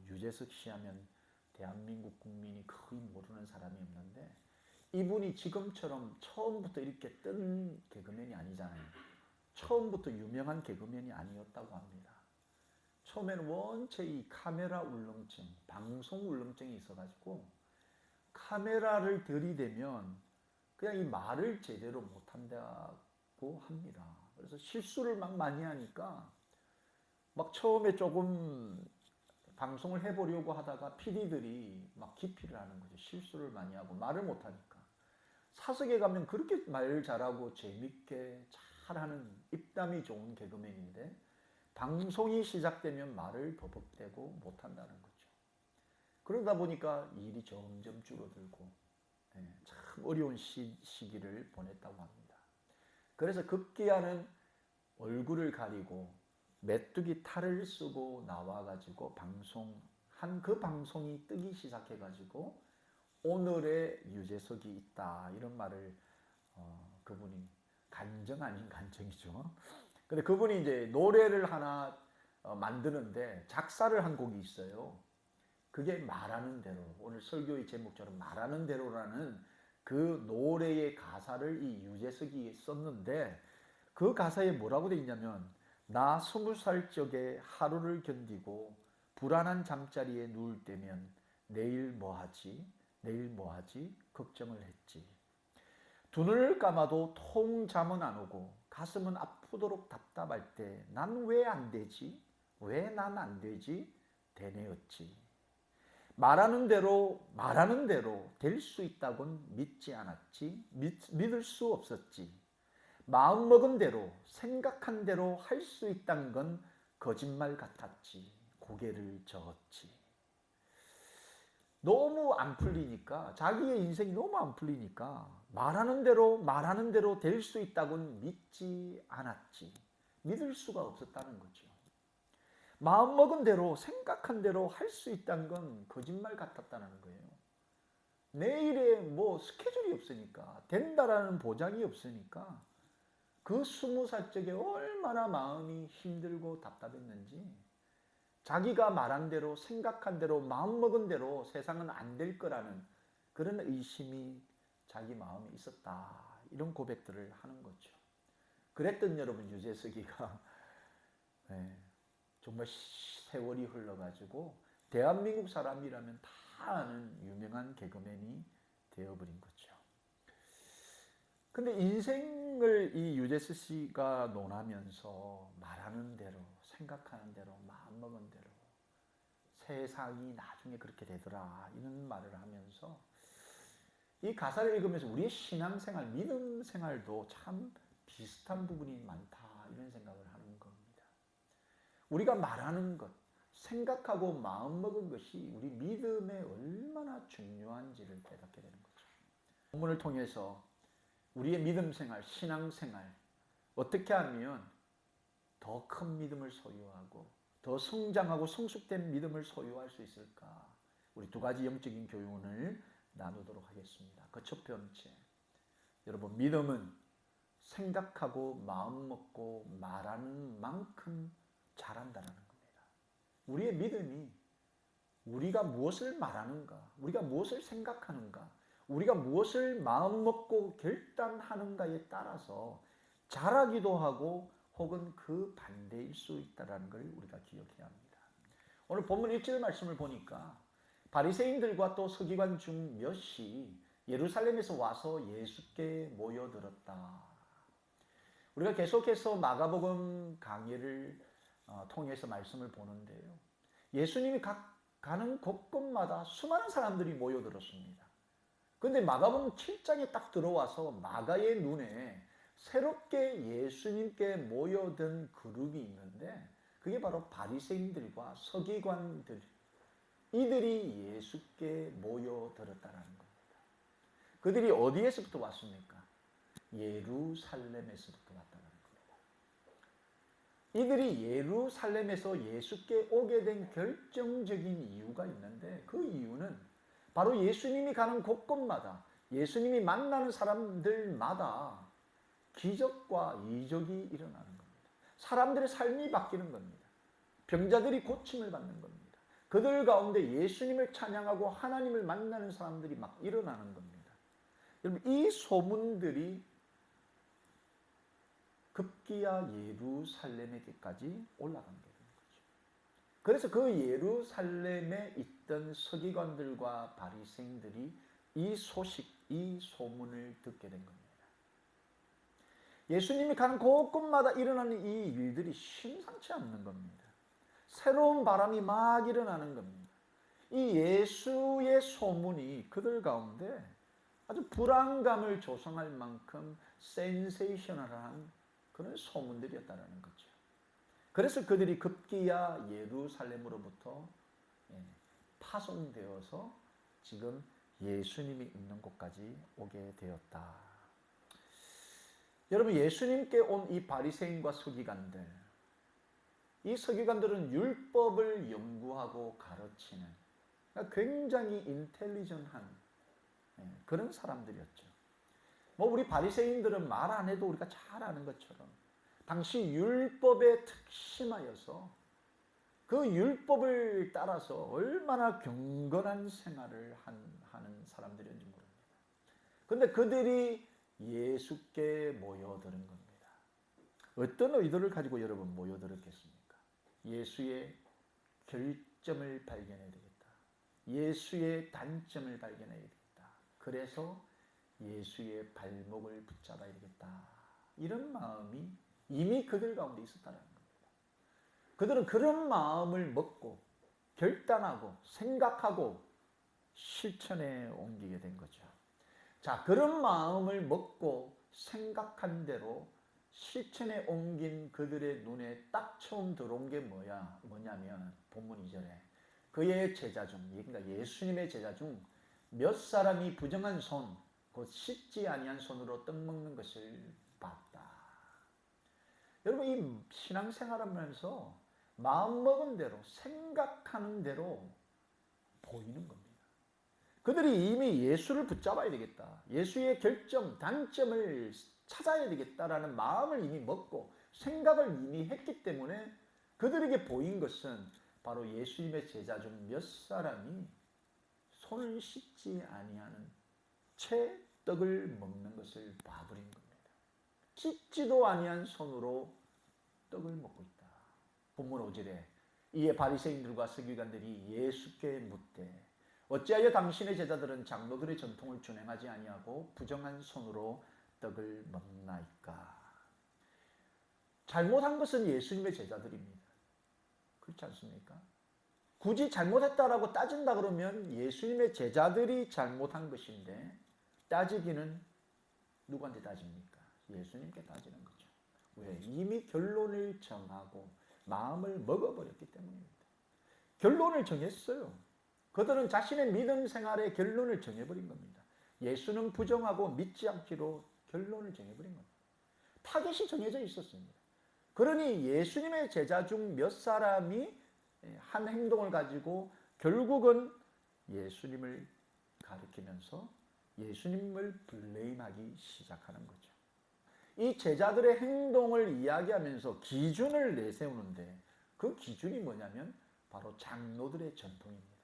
유재석 씨 하면 대한민국 국민이 거의 모르는 사람이 없는데 이분이 지금처럼 처음부터 이렇게 뜬 개그맨이 아니잖아요. 처음부터 유명한 개그맨이 아니었다고 합니다. 처음에는 원체 이 카메라 울렁증, 방송 울렁증이 있어가지고 카메라를 들이대면 그냥 이 말을 제대로 못한다고 합니다. 그래서 실수를 막 많이 하니까 막 처음에 조금 방송을 해보려고 하다가 PD들이 막 기피를 하는 거죠. 실수를 많이 하고 말을 못하니까. 사석에 가면 그렇게 말 잘하고 재밌게 잘하는 입담이 좋은 개그맨인데 방송이 시작되면 말을 버벅대고 못한다는 거죠. 그러다 보니까 일이 점점 줄어들고 참 어려운 시기를 보냈다고 합니다. 그래서 급기야는 얼굴을 가리고 메뚜기 탈을 쓰고 나와가지고 방송한 그 방송이 뜨기 시작해가지고 오늘의 유재석이 있다 이런 말을 그분이 간정 아닌 간정이죠. 근데 그분이 이제 노래를 하나 만드는데 작사를 한 곡이 있어요. 그게 말하는 대로, 오늘 설교의 제목처럼 말하는 대로라는 그 노래의 가사를 이 유재석이 썼는데 그 가사에 뭐라고 돼 있냐면 나 20살 적에 하루를 견디고 불안한 잠자리에 누울 때면 내일 뭐하지? 내일 뭐하지? 걱정을 했지. 두 눈을 감아도 통 잠은 안 오고 가슴은 아프도록 답답할 때 난 왜 안 되지? 왜 난 안 되지? 되뇌었지. 말하는 대로 될 수 있다곤 믿지 않았지. 믿을 수 없었지. 마음먹은 대로 생각한 대로 할 수 있다는 건 거짓말 같았지. 고개를 저었지. 너무 안 풀리니까 자기의 인생이 너무 안 풀리니까 말하는 대로 될 수 있다고는 믿지 않았지. 믿을 수가 없었다는 거죠. 마음먹은 대로 생각한 대로 할 수 있다는 건 거짓말 같았다는 거예요. 내일에 뭐 스케줄이 없으니까 된다라는 보장이 없으니까 그 20살 적에 얼마나 마음이 힘들고 답답했는지 자기가 말한 대로 생각한 대로 마음먹은 대로 세상은 안 될 거라는 그런 의심이 자기 마음에 있었다. 이런 고백들을 하는 거죠. 그랬던 여러분 유재석이가 정말 세월이 흘러가지고 대한민국 사람이라면 다 아는 유명한 개그맨이 되어버린 거죠. 근데 인생을 이 유재석 씨가 논하면서 말하는 대로, 생각하는 대로, 마음먹은 대로 세상이 나중에 그렇게 되더라 이런 말을 하면서 이 가사를 읽으면서 우리의 신앙생활, 믿음 생활도 참 비슷한 부분이 많다 이런 생각을 하는 겁니다. 우리가 말하는 것, 생각하고 마음먹은 것이 우리 믿음에 얼마나 중요한지를 깨닫게 되는 거죠. 본문을 통해서 우리의 믿음 생활, 신앙 생활 어떻게 하면 더 큰 믿음을 소유하고 더 성장하고 성숙된 믿음을 소유할 수 있을까? 우리 두 가지 영적인 교훈을 나누도록 하겠습니다. 그 첫 번째, 여러분 믿음은 생각하고 마음먹고 말하는 만큼 잘한다는 겁니다. 우리의 믿음이 우리가 무엇을 말하는가, 우리가 무엇을 생각하는가, 우리가 무엇을 마음먹고 결단하는가에 따라서 잘하기도 하고 혹은 그 반대일 수 있다는 걸 우리가 기억해야 합니다. 오늘 본문 1절 말씀을 보니까 바리새인들과 또 서기관 중 몇이 예루살렘에서 와서 예수께 모여들었다. 우리가 계속해서 마가복음 강의를 통해서 말씀을 보는데요. 예수님이 가는 곳곳마다 수많은 사람들이 모여들었습니다. 그런데 마가복음 7장에 딱 들어와서 마가의 눈에 새롭게 예수님께 모여든 그룹이 있는데 그게 바로 바리새인들과 서기관들, 이들이 예수께 모여들었다는 겁니다. 그들이 어디에서부터 왔습니까? 예루살렘에서부터 왔다는 겁니다. 이들이 예루살렘에서 예수께 오게 된 결정적인 이유가 있는데 그 이유는 바로 예수님이 가는 곳곳마다 예수님이 만나는 사람들마다 기적과 이적이 일어나는 겁니다. 사람들의 삶이 바뀌는 겁니다. 병자들이 고침을 받는 겁니다. 그들 가운데 예수님을 찬양하고 하나님을 만나는 사람들이 막 일어나는 겁니다. 여러분, 이 소문들이 급기야 예루살렘에게까지 올라간 거예요. 그래서 그 예루살렘에 있던 서기관들과 바리새인들이 이 소식, 이 소문을 듣게 된 겁니다. 예수님이 가는 곳곳마다 일어나는 이 일들이 심상치 않는 겁니다. 새로운 바람이 막 일어나는 겁니다. 이 예수의 소문이 그들 가운데 아주 불안감을 조성할 만큼 센세이셔널한 그런 소문들이었다는 거죠. 그래서 그들이 급기야 예루살렘으로부터 파송되어서 지금 예수님이 있는 곳까지 오게 되었다. 여러분, 예수님께 온 이 바리새인과 서기관들, 이 서기관들은 율법을 연구하고 가르치는 굉장히 인텔리전한 그런 사람들이었죠. 뭐 우리 바리새인들은 말 안 해도 우리가 잘 아는 것처럼 당시 율법에 특심하여서 그 율법을 따라서 얼마나 경건한 생활을 하는 사람들이었는지 모릅니다. 그런데 그들이 예수께 모여드는 겁니다. 어떤 의도를 가지고 여러분 모여들었겠습니까? 예수의 결점을 발견해야 되겠다. 예수의 단점을 발견해야 되겠다. 그래서 예수의 발목을 붙잡아야 되겠다. 이런 마음이 이미 그들 가운데 있었다는 겁니다. 그들은 그런 마음을 먹고 결단하고 생각하고 실천에 옮기게 된 거죠. 자, 그런 마음을 먹고 생각한 대로 실천에 옮긴 그들의 눈에 딱 처음 들어온 게 뭐냐면 본문 2절에 그의 제자 중, 그러니까 예수님의 제자 중 몇 사람이 부정한 손, 곧 씻지 아니한 손으로 떡 먹는 것을 봤다. 여러분, 이 신앙생활하면서 마음먹은 대로 생각하는 대로 보이는 겁니다. 그들이 이미 예수를 붙잡아야 되겠다. 예수의 결점, 단점을 찾아야 되겠다라는 마음을 이미 먹고 생각을 이미 했기 때문에 그들에게 보인 것은 바로 예수님의 제자 중 몇 사람이 손을 씻지 아니하는 채 떡을 먹는 것을 봐버린 겁니다. 씻지도 아니한 손으로 떡을 먹고 있다. 본문 5절에 이에 바리새인들과 서기관들이 예수께 묻되 어찌하여 당신의 제자들은 장로들의 전통을 준행하지 아니하고 부정한 손으로 떡을 먹나이까? 잘못한 것은 예수님의 제자들입니다. 그렇지 않습니까? 굳이 잘못했다라고 따진다 그러면 예수님의 제자들이 잘못한 것인데 따지기는 누구한테 따집니까? 예수님께 따지는 거죠. 왜? 이미 결론을 정하고 마음을 먹어버렸기 때문입니다. 결론을 정했어요. 그들은 자신의 믿음 생활의 결론을 정해버린 겁니다. 예수는 부정하고 믿지 않기로 결론을 정해버린 겁니다. 타겟이 정해져 있었습니다. 그러니 예수님의 제자 중 몇 사람이 한 행동을 가지고 결국은 예수님을 가리키면서 예수님을 블레임하기 시작하는 거죠. 이 제자들의 행동을 이야기하면서 기준을 내세우는데 그 기준이 뭐냐면 바로 장로들의 전통입니다.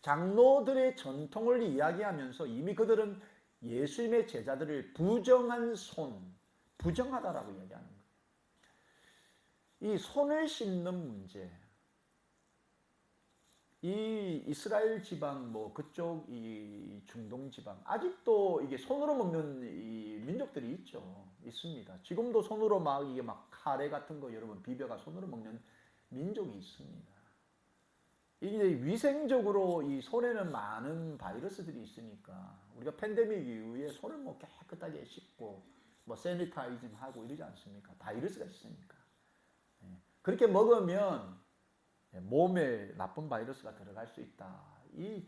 장로들의 전통을 이야기하면서 이미 그들은 예수님의 제자들을 부정한 손, 부정하다라고 이야기하는 거예요. 이 손을 씻는 문제, 이 이스라엘 지방, 뭐 그쪽 이 중동 지방 아직도 이게 손으로 먹는 이 민족들이 있습니다. 지금도 손으로 막 이게 막 카레 같은 거 여러분 비벼가 손으로 먹는 민족이 있습니다. 이게 위생적으로 이 손에는 많은 바이러스들이 있으니까 우리가 팬데믹 이후에 손을 뭐 깨끗하게 씻고 뭐 세니타이징 하고 이러지 않습니까? 바이러스가 있으니까. 그렇게 먹으면 몸에 나쁜 바이러스가 들어갈 수 있다. 이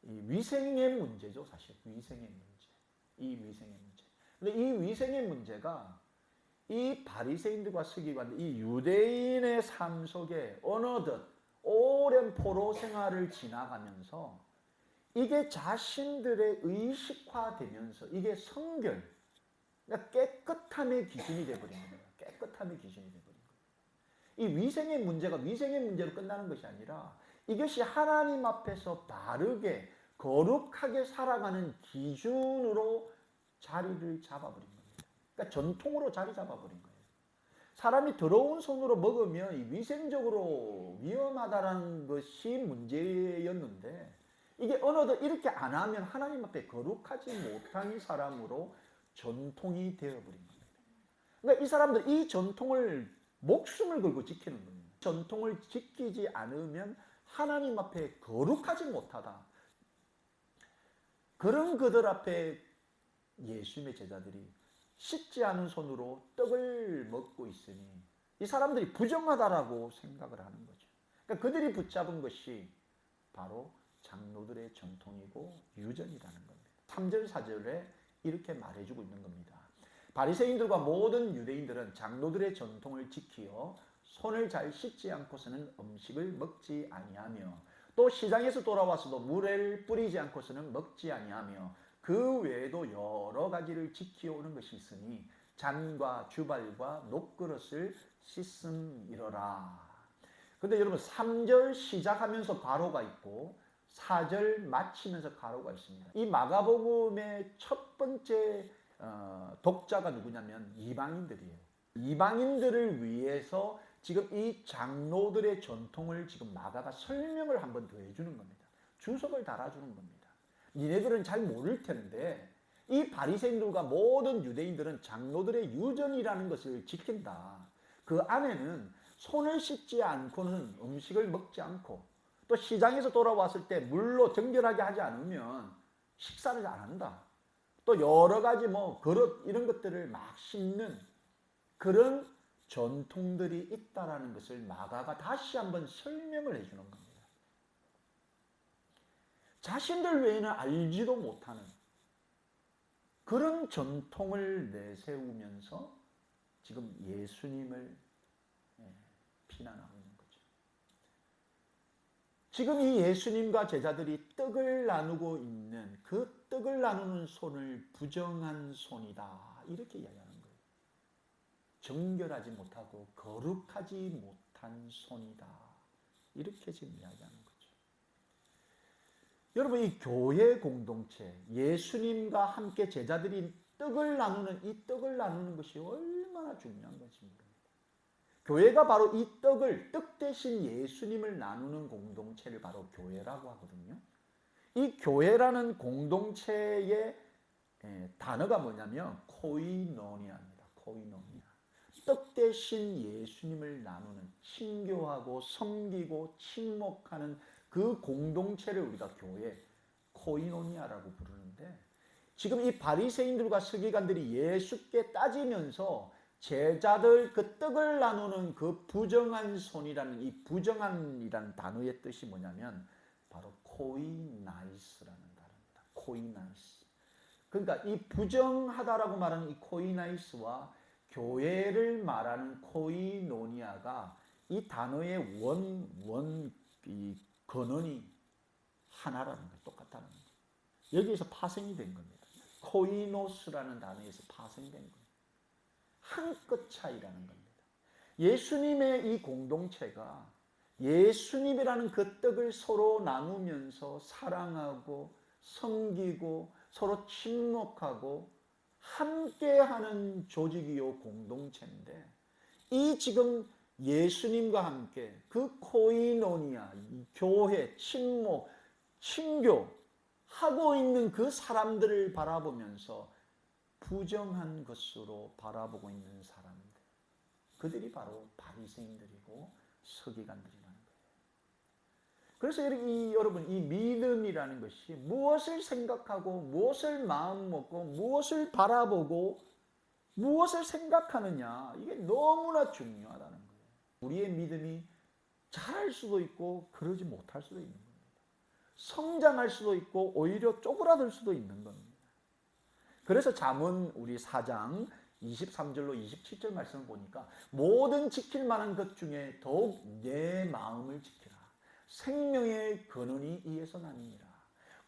위생의 문제죠, 사실. 위생의 문제. 이 위생의 문제. 근데 이 위생의 문제가 이 바리새인들과 서기관들, 이 유대인의 삶 속에 어느덧 오랜 포로 생활을 지나가면서 이게 자신들의 의식화되면서 이게 성결, 그러니까 깨끗함의 기준이 되어버린 거예요. 깨끗함의 기준이 되어버린 거예요. 이 위생의 문제가 위생의 문제로 끝나는 것이 아니라 이것이 하나님 앞에서 바르게 거룩하게 살아가는 기준으로 자리를 잡아버린 겁니다. 그러니까 전통으로 자리 잡아버린 거예요. 사람이 더러운 손으로 먹으면 위생적으로 위험하다는 것이 문제였는데 이게 어느덧 이렇게 안 하면 하나님 앞에 거룩하지 못한 사람으로 전통이 되어버린 겁니다. 그러니까 이 사람들 이 전통을 목숨을 걸고 지키는 겁니다. 전통을 지키지 않으면 하나님 앞에 거룩하지 못하다. 그런 그들 앞에 예수님의 제자들이 씻지 않은 손으로 떡을 먹고 있으니 이 사람들이 부정하다라고 생각을 하는 거죠. 그러니까 그들이 붙잡은 것이 바로 장로들의 전통이고 유전이라는 겁니다. 3절 4절에 이렇게 말해주고 있는 겁니다. 바리새인들과 모든 유대인들은 장로들의 전통을 지키어 손을 잘 씻지 않고서는 음식을 먹지 아니하며 또 시장에서 돌아와서도 물을 뿌리지 않고서는 먹지 아니하며 그 외에도 여러 가지를 지켜오는 것이 있으니 잔과 주발과 녹그릇을 씻음이러라. 근데 여러분 3절 시작하면서 가로가 있고 4절 마치면서 가로가 있습니다. 이 마가복음의 첫 번째 독자가 누구냐면 이방인들이에요. 이방인들을 위해서 지금 이 장로들의 전통을 지금 마가가 설명을 한번 더 해주는 겁니다. 주석을 달아주는 겁니다. 니네들은 잘 모를 텐데 이 바리새인들과 모든 유대인들은 장로들의 유전이라는 것을 지킨다. 그 안에는 손을 씻지 않고는 음식을 먹지 않고 또 시장에서 돌아왔을 때 물로 정결하게 하지 않으면 식사를 안 한다. 또 여러 가지 그릇 이런 것들을 막 씻는 그런 전통들이 있다라는 것을 마가가 다시 한번 설명을 해주는 겁니다. 자신들 외에는 알지도 못하는 그런 전통을 내세우면서 지금 예수님을 비난하고 있는 거죠. 지금 이 예수님과 제자들이 떡을 나누고 있는 그 떡을 나누는 손을 부정한 손이다. 이렇게 이야기하는 거예요. 정결하지 못하고 거룩하지 못한 손이다. 이렇게 지금 이야기하는 거죠. 여러분 이 교회 공동체, 예수님과 함께 제자들이 떡을 나누는 이 떡을 나누는 것이 얼마나 중요한 건지 모릅니다. 교회가 바로 이 떡 대신 예수님을 나누는 공동체를 바로 교회라고 하거든요. 이 교회라는 공동체의 단어가 뭐냐면 코이노니아입니다. 코이노니아. 떡 대신 예수님을 나누는 친교하고 섬기고 친목하는 그 공동체를 우리가 교회 코이노니아라고 부르는데 지금 이 바리새인들과 서기관들이 예수께 따지면서 제자들 그 떡을 나누는 그 부정한 손이라는 이 부정한이라는 단어의 뜻이 뭐냐면 바로 코이나이스라는 단어입니다. 코이나이스. 그러니까 이 부정하다라고 말하는 이 코이나이스와 교회를 말하는 코이노니아가 이 단어의 이 근원이 하나라는 거예요. 똑같다는 거예요. 여기에서 파생이 된 겁니다. 코이노스라는 단어에서 파생된 거예요. 한 끗 차이라는 겁니다. 예수님의 이 공동체가 예수님이라는 그 떡을 서로 나누면서 사랑하고 섬기고 서로 친목하고 함께하는 조직이요 공동체인데 이 지금 예수님과 함께 그 코이노니아, 교회, 친목, 친교 하고 있는 그 사람들을 바라보면서 부정한 것으로 바라보고 있는 사람들, 그들이 바로 바리새인들이고 서기관들이라는 거예요. 그래서 여러분 이 믿음이라는 것이 무엇을 생각하고 무엇을 마음 먹고 무엇을 바라보고 무엇을 생각하느냐 이게 너무나 중요하다는 거예요. 우리의 믿음이 잘할 수도 있고 그러지 못할 수도 있는 겁니다. 성장할 수도 있고 오히려 쪼그라들 수도 있는 겁니다. 그래서 잠언 우리 4장 23절로 27절 말씀을 보니까 모든 지킬 만한 것 중에 더욱 내 마음을 지키라. 생명의 근원이 이에서 나니라.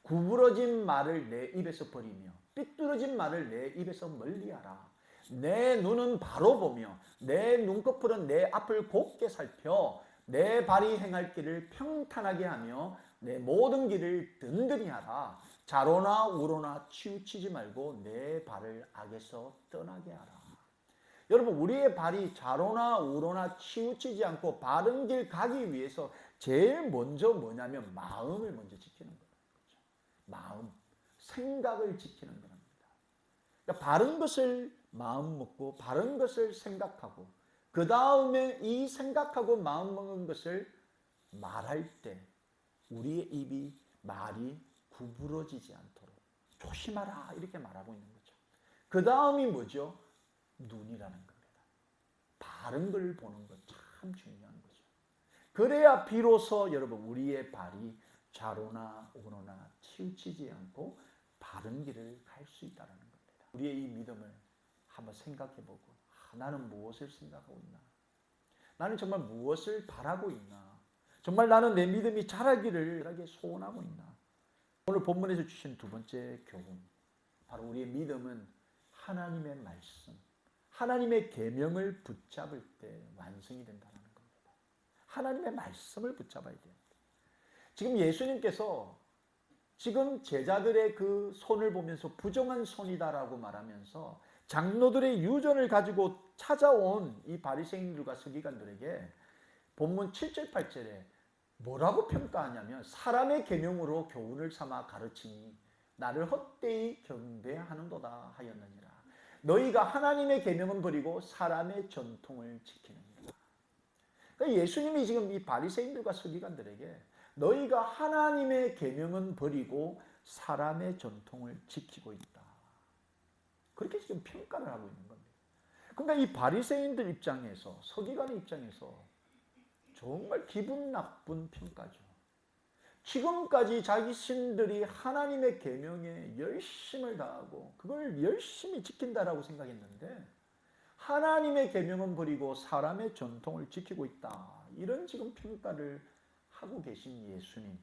구부러진 말을 내 입에서 버리며 삐뚤어진 말을 내 입에서 멀리하라. 내 눈은 바로 보며 내 눈꺼풀은 내 앞을 곱게 살펴 내 발이 행할 길을 평탄하게 하며 내 모든 길을 든든히 하라. 좌로나 우로나 치우치지 말고 내 발을 악에서 떠나게 하라. 여러분, 우리의 발이 좌로나 우로나 치우치지 않고 바른 길 가기 위해서 제일 먼저 뭐냐면 마음을 먼저 지키는 거예요. 그렇죠? 마음, 생각을 지키는 겁니다. 그러니까 바른 것을 마음 먹고 바른 것을 생각하고 그 다음에 이 생각하고 마음 먹은 것을 말할 때 우리의 입이 말이 구부러지지 않도록 조심하라 이렇게 말하고 있는 거죠. 그 다음이 뭐죠? 눈이라는 겁니다. 바른 걸 보는 것 참 중요한 거죠. 그래야 비로소 여러분 우리의 발이 좌로나 우로나 치우치지 않고 바른 길을 갈 수 있다는 겁니다. 우리의 이 믿음을 한번 생각해보고 나는 무엇을 생각하고 있나? 나는 정말 무엇을 바라고 있나? 정말 나는 내 믿음이 자라기를 소원하고 있나? 오늘 본문에서 주신 두 번째 교훈, 바로 우리의 믿음은 하나님의 말씀, 하나님의 계명을 붙잡을 때 완성이 된다는 겁니다. 하나님의 말씀을 붙잡아야 돼요. 지금 예수님께서 지금 제자들의 그 손을 보면서 부정한 손이다라고 말하면서 장로들의 유전을 가지고 찾아온 이 바리새인들과 서기관들에게 본문 7절 8절에 뭐라고 평가하냐면 사람의 계명으로 교훈을 삼아 가르치니 나를 헛되이 경배하는도다 하였느니라. 너희가 하나님의 계명은 버리고 사람의 전통을 지키느니라. 그러니까 예수님이 지금 이 바리새인들과 서기관들에게 너희가 하나님의 계명은 버리고 사람의 전통을 지키고 있다. 그렇게 지금 평가를 하고 있는 겁니다. 그러니까 이 바리새인들 입장에서 서기관의 입장에서 정말 기분 나쁜 평가죠. 지금까지 자기신들이 하나님의 계명에 열심을 다하고 그걸 열심히 지킨다라고 생각했는데 하나님의 계명은 버리고 사람의 전통을 지키고 있다. 이런 지금 평가를 하고 계신 예수님.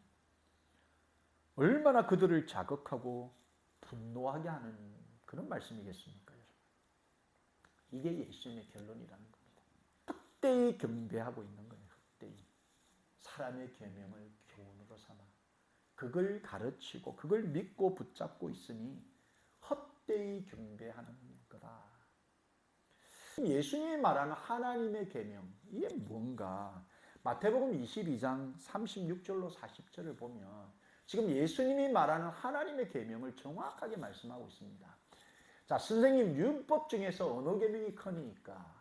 얼마나 그들을 자극하고 분노하게 하는 그런 말씀이겠습니까? 이게 예수님의 결론이라는 겁니다. 헛되이 경배하고 있는 거예요. 헛되이. 사람의 계명을 교훈으로 삼아 그걸 가르치고 그걸 믿고 붙잡고 있으니 헛되이 경배하는 거다. 예수님이 말하는 하나님의 계명, 이게 뭔가? 마태복음 22장 36절로 40절을 보면 지금 예수님이 말하는 하나님의 계명을 정확하게 말씀하고 있습니다. 자, 선생님 율법 중에서 어느 계명이 크니까?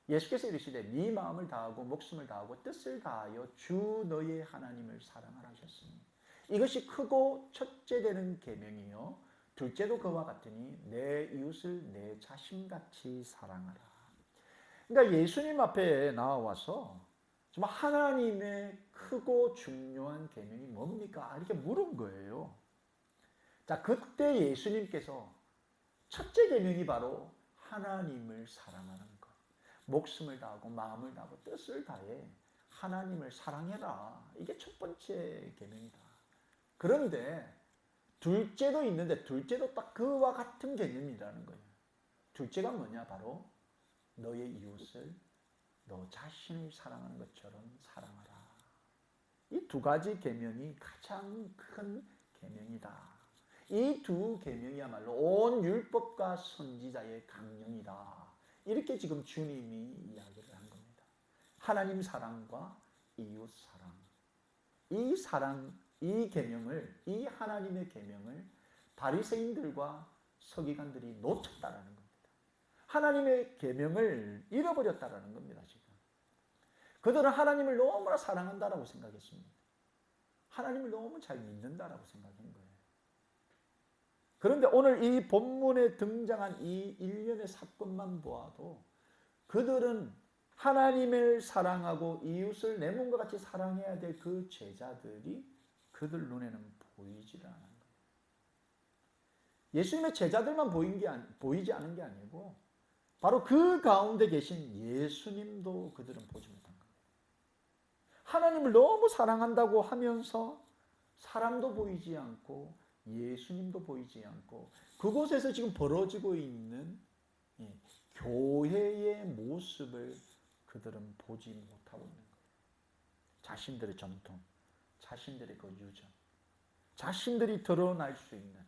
예수께서 이르시되 네 마음을 다하고 목숨을 다하고 뜻을 다하여 주 너의 하나님을 사랑하라 하셨으니 이것이 크고 첫째 되는 계명이요 둘째도 그와 같으니 내 이웃을 내 자신같이 사랑하라. 그러니까 예수님 앞에 나와서 정말 하나님의 크고 중요한 계명이 뭡니까? 이렇게 물은 거예요. 자, 그때 예수님께서 첫째 계명이 바로 하나님을 사랑하는 것. 목숨을 다하고 마음을 다하고 뜻을 다해 하나님을 사랑해라. 이게 첫 번째 계명이다. 그런데 둘째도 있는데 둘째도 딱 그와 같은 개념이라는 거예요. 둘째가 뭐냐? 바로 너의 이웃을 너 자신을 사랑하는 것처럼 사랑하라. 이 두 가지 계명이 가장 큰 계명이다. 이 두 계명이야말로 온 율법과 선지자의 강령이다. 이렇게 지금 주님이 이야기를 한 겁니다. 하나님 사랑과 이웃 사랑. 이 사랑, 이 계명을, 이 하나님의 계명을 바리새인들과 서기관들이 놓쳤다라는 겁니다. 하나님의 계명을 잃어버렸다라는 겁니다. 지금 그들은 하나님을 너무나 사랑한다라고 생각했습니다. 하나님을 너무 잘 믿는다라고 생각한 거예요. 그런데 오늘 이 본문에 등장한 이 일련의 사건만 보아도 그들은 하나님을 사랑하고 이웃을 내 몸과 같이 사랑해야 될 그 제자들이 그들 눈에는 보이질 않은 거예요. 예수님의 제자들만 보이지 않은 게 아니고 바로 그 가운데 계신 예수님도 그들은 보지 못한 거예요. 하나님을 너무 사랑한다고 하면서 사람도 보이지 않고 예수님도 보이지 않고 그곳에서 지금 벌어지고 있는 교회의 모습을 그들은 보지 못하고 있는 거예요. 자신들의 전통, 자신들의 그 유전, 자신들이 드러날 수 있는,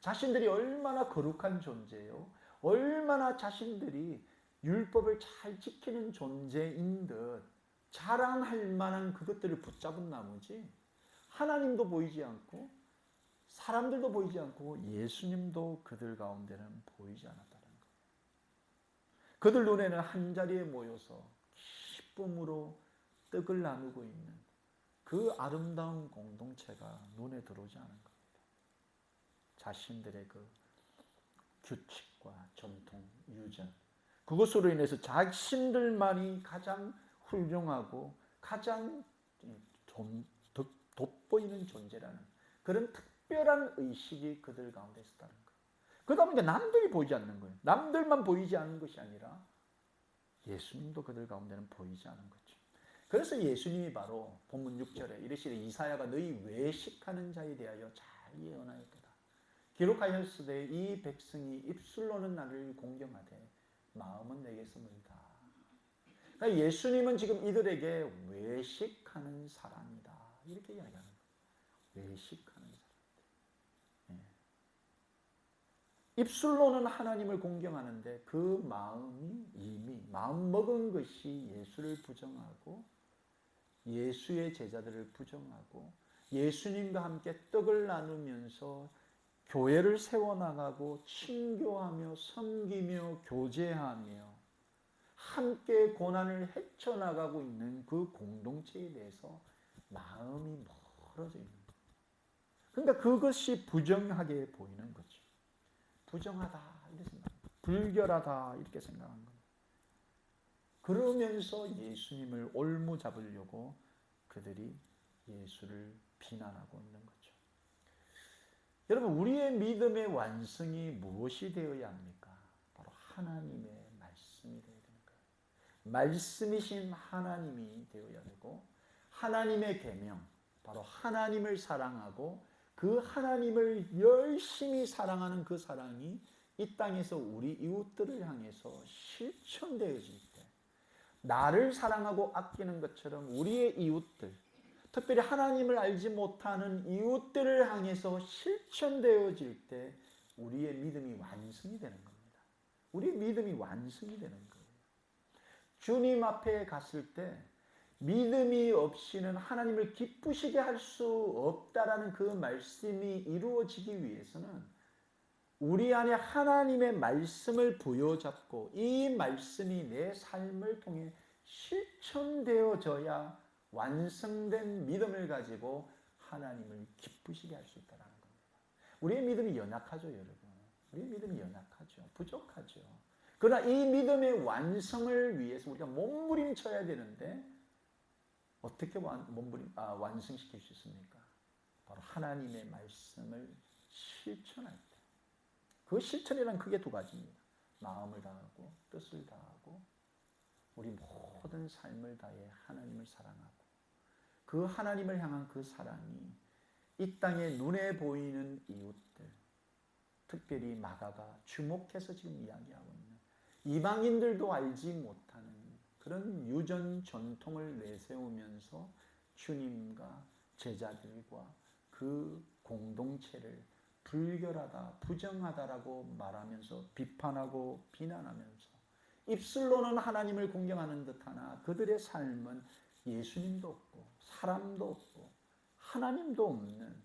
자신들이 얼마나 거룩한 존재요, 얼마나 자신들이 율법을 잘 지키는 존재인 듯 자랑할 만한 그것들을 붙잡은 나머지 하나님도 보이지 않고 사람들도 보이지 않고 예수님도 그들 가운데는 보이지 않았다는 것. 그들 눈에는 한자리에 모여서 기쁨으로 떡을 나누고 있는 그 아름다운 공동체가 눈에 들어오지 않은 겁니다. 자신들의 그 규칙과 전통, 유전, 그것으로 인해서 자신들만이 가장 훌륭하고 가장 돋보이는 존재라는 그런 특별한 의식이 그들 가운데 있었다는 거예요. 그러다 보니까 남들이 보이지 않는 거예요. 남들만 보이지 않는 것이 아니라 예수님도 그들 가운데는 보이지 않은 거죠. 그래서 예수님이 바로 본문 6절에 이르시되 이사야가 너희 외식하는 자에 대하여 잘 예언하였도다. 기록하였으되 이 백성이 입술로는 나를 공경하되 마음은 내게서 멀다. 그러니까 예수님은 지금 이들에게 외식하는 사람이다 이렇게 이야기하는 거예요. 외식하는 사람들. 입술로는 하나님을 공경하는데 그 마음이 이미 마음 먹은 것이 예수를 부정하고 예수의 제자들을 부정하고 예수님과 함께 떡을 나누면서 교회를 세워나가고 친교하며 섬기며 교제하며 함께 고난을 헤쳐나가고 있는 그 공동체에 대해서 마음이 멀어져 있는 거예요. 그러니까 그것이 부정하게 보이는 거죠. 부정하다 이렇게 생각합니다. 불결하다 이렇게 생각한 겁니다. 그러면서 예수님을 올무 잡으려고 그들이 예수를 비난하고 있는 거죠. 여러분, 우리의 믿음의 완성이 무엇이 되어야 합니까? 바로 하나님의 말씀이 되어야 되는 거예요. 말씀이신 하나님이 되어야 되고 하나님의 계명, 바로 하나님을 사랑하고 그 하나님을 열심히 사랑하는 그 사랑이 이 땅에서 우리 이웃들을 향해서 실천되어질 때 나를 사랑하고 아끼는 것처럼 우리의 이웃들, 특별히 하나님을 알지 못하는 이웃들을 향해서 실천되어질 때 우리의 믿음이 완성이 되는 겁니다. 우리의 믿음이 완성이 되는 거예요. 주님 앞에 갔을 때 믿음이 없이는 하나님을 기쁘시게 할 수 없다라는 그 말씀이 이루어지기 위해서는 우리 안에 하나님의 말씀을 부여잡고 이 말씀이 내 삶을 통해 실천되어져야 완성된 믿음을 가지고 하나님을 기쁘시게 할 수 있다는 겁니다. 우리의 믿음이 연약하죠, 여러분. 우리의 믿음이 연약하죠. 부족하죠. 그러나 이 믿음의 완성을 위해서 우리가 몸부림쳐야 되는데 어떻게 완성시킬 수 있습니까? 바로 하나님의 말씀을 실천할 때. 그 실천이란 크게 두 가지입니다. 마음을 다하고 뜻을 다하고 우리 모든 삶을 다해 하나님을 사랑하고 그 하나님을 향한 그 사랑이 이 땅에 눈에 보이는 이웃들, 특별히 마가가 주목해서 지금 이야기하고 있는 이방인들도 알지 못하는 그런 유전 전통을 내세우면서 주님과 제자들과 그 공동체를 불결하다, 부정하다라고 말하면서 비판하고 비난하면서 입술로는 하나님을 공경하는 듯하나 그들의 삶은 예수님도 없고 사람도 없고 하나님도 없는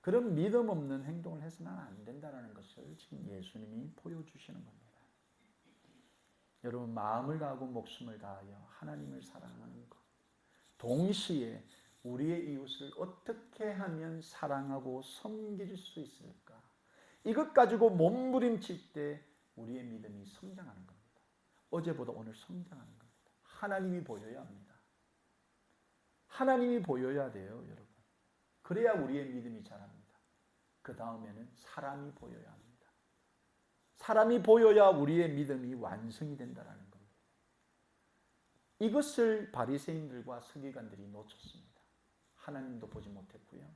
그런 믿음 없는 행동을 해서는 안 된다는 것을 지금 예수님이 보여주시는 겁니다. 여러분, 마음을 다하고 목숨을 다하여 하나님을 사랑하는 것, 동시에 우리의 이웃을 어떻게 하면 사랑하고 섬길 수 있을까? 이것 가지고 몸부림칠 때 우리의 믿음이 성장하는 겁니다. 어제보다 오늘 성장하는 겁니다. 하나님이 보여야 합니다. 하나님이 보여야 돼요, 여러분. 그래야 우리의 믿음이 자랍니다. 그 다음에는 사람이 보여야 합니다. 사람이 보여야 우리의 믿음이 완성이 된다는 겁니다. 이것을 바리새인들과 서기관들이 놓쳤습니다. 하나님도 보지 못했고요.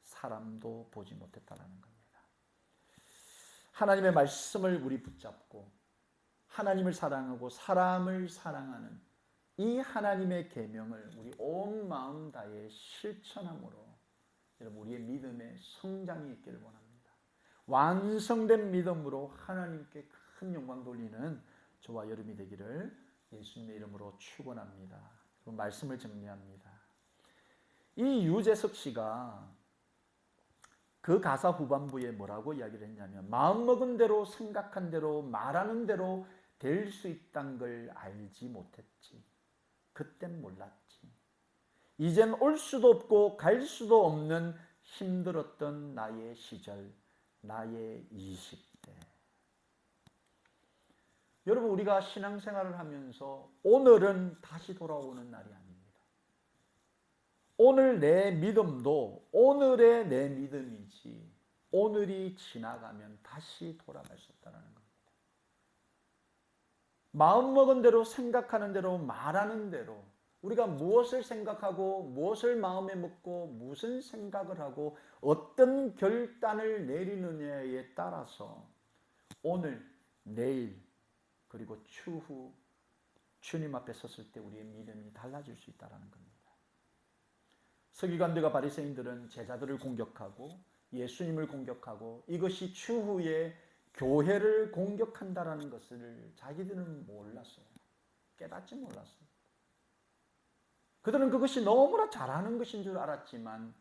사람도 보지 못했다는 겁니다. 하나님의 말씀을 우리 붙잡고 하나님을 사랑하고 사람을 사랑하는 이 하나님의 계명을 우리 온 마음 다해 실천함으로 여러분 우리의 믿음의 성장이 있기를 원합니다. 완성된 믿음으로 하나님께 큰 영광 돌리는 저와 여러분이 되기를 예수님의 이름으로 축원합니다. 말씀을 정리합니다. 이 유재석 씨가 그 가사 후반부에 뭐라고 이야기를 했냐면 마음먹은 대로 생각한 대로 말하는 대로 될 수 있다는 걸 알지 못했지. 그땐 몰랐지. 이젠 올 수도 없고 갈 수도 없는 힘들었던 나의 시절, 나의 20대. 여러분 우리가 신앙생활을 하면서 오늘은 다시 돌아오는 날이 아닙니다. 오늘 내 믿음도 오늘의 내 믿음이지 오늘이 지나가면 다시 돌아갈 수 없다는 겁니다. 마음먹은 대로 생각하는 대로 말하는 대로 우리가 무엇을 생각하고 무엇을 마음에 먹고 무슨 생각을 하고 어떤 결단을 내리느냐에 따라서 오늘, 내일 그리고 추후 주님 앞에 섰을 때 우리의 믿음이 달라질 수 있다는 겁니다. 서기관들과 바리새인들은 제자들을 공격하고 예수님을 공격하고 이것이 추후에 교회를 공격한다라는 것을 자기들은 몰랐어요. 깨닫지 몰랐어요. 그들은 그것이 너무나 잘하는 것인 줄 알았지만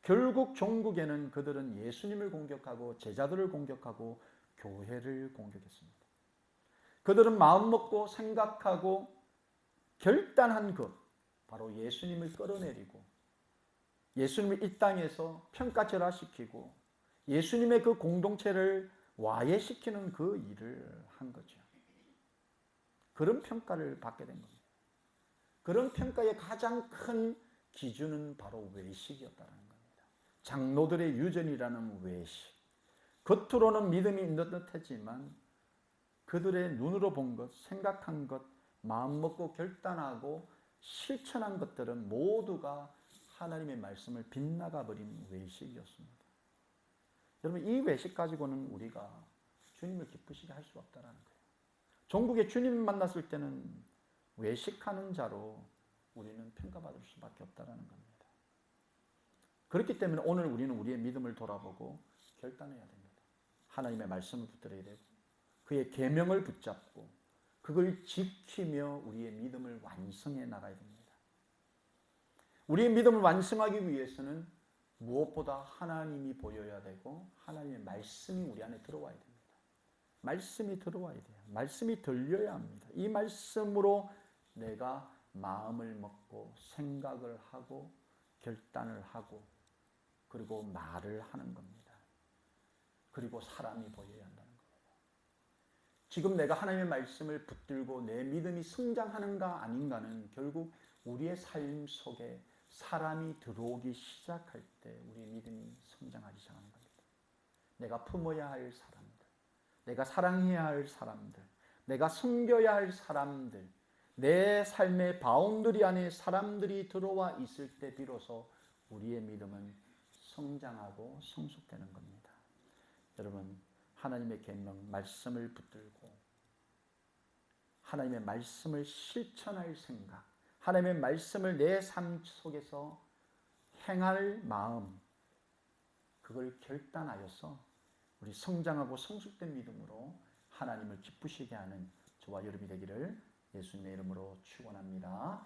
결국 종국에는 그들은 예수님을 공격하고 제자들을 공격하고 교회를 공격했습니다. 그들은 마음먹고 생각하고 결단한 것, 바로 예수님을 끌어내리고 예수님을 이 땅에서 평가절하시키고 예수님의 그 공동체를 와해시키는 그 일을 한 거죠. 그런 평가를 받게 된 겁니다. 그런 평가의 가장 큰 기준은 바로 외식이었다는 겁니다. 장로들의 유전이라는 외식. 겉으로는 믿음이 있는 듯하지만 그들의 눈으로 본 것, 생각한 것, 마음먹고 결단하고 실천한 것들은 모두가 하나님의 말씀을 빗나가 버린 외식이었습니다. 여러분 이 외식 가지고는 우리가 주님을 기쁘시게 할 수 없다는 거예요. 종국에 주님 만났을 때는 외식하는 자로 우리는 평가받을 수밖에 없다는 겁니다. 그렇기 때문에 오늘 우리는 우리의 믿음을 돌아보고 결단해야 됩니다. 하나님의 말씀을 붙들어야 되고 그의 계명을 붙잡고 그걸 지키며 우리의 믿음을 완성해 나가야 됩니다. 우리의 믿음을 완성하기 위해서는 무엇보다 하나님이 보여야 되고 하나님의 말씀이 우리 안에 들어와야 됩니다. 말씀이 들어와야 돼요. 말씀이 들려야 합니다. 이 말씀으로 내가 마음을 먹고 생각을 하고 결단을 하고 그리고 말을 하는 겁니다. 그리고 사람이 보여야 한다는 겁니다. 지금 내가 하나님의 말씀을 붙들고 내 믿음이 성장하는가 아닌가는 결국 우리의 삶 속에 사람이 들어오기 시작할 때 우리의 믿음이 성장하기 시작하는 겁니다. 내가 품어야 할 사람들, 내가 사랑해야 할 사람들, 내가 섬겨야 할 사람들, 내 삶의 바운더리 안에 사람들이 들어와 있을 때 비로소 우리의 믿음은 성장하고 성숙되는 겁니다. 여러분 하나님의 계명 말씀을 붙들고 하나님의 말씀을 실천할 생각, 하나님의 말씀을 내 삶 속에서 행할 마음, 그걸 결단하여서 우리 성장하고 성숙된 믿음으로 하나님을 기쁘시게 하는 저와 여러분이 되기를 예수님의 이름으로 축원합니다.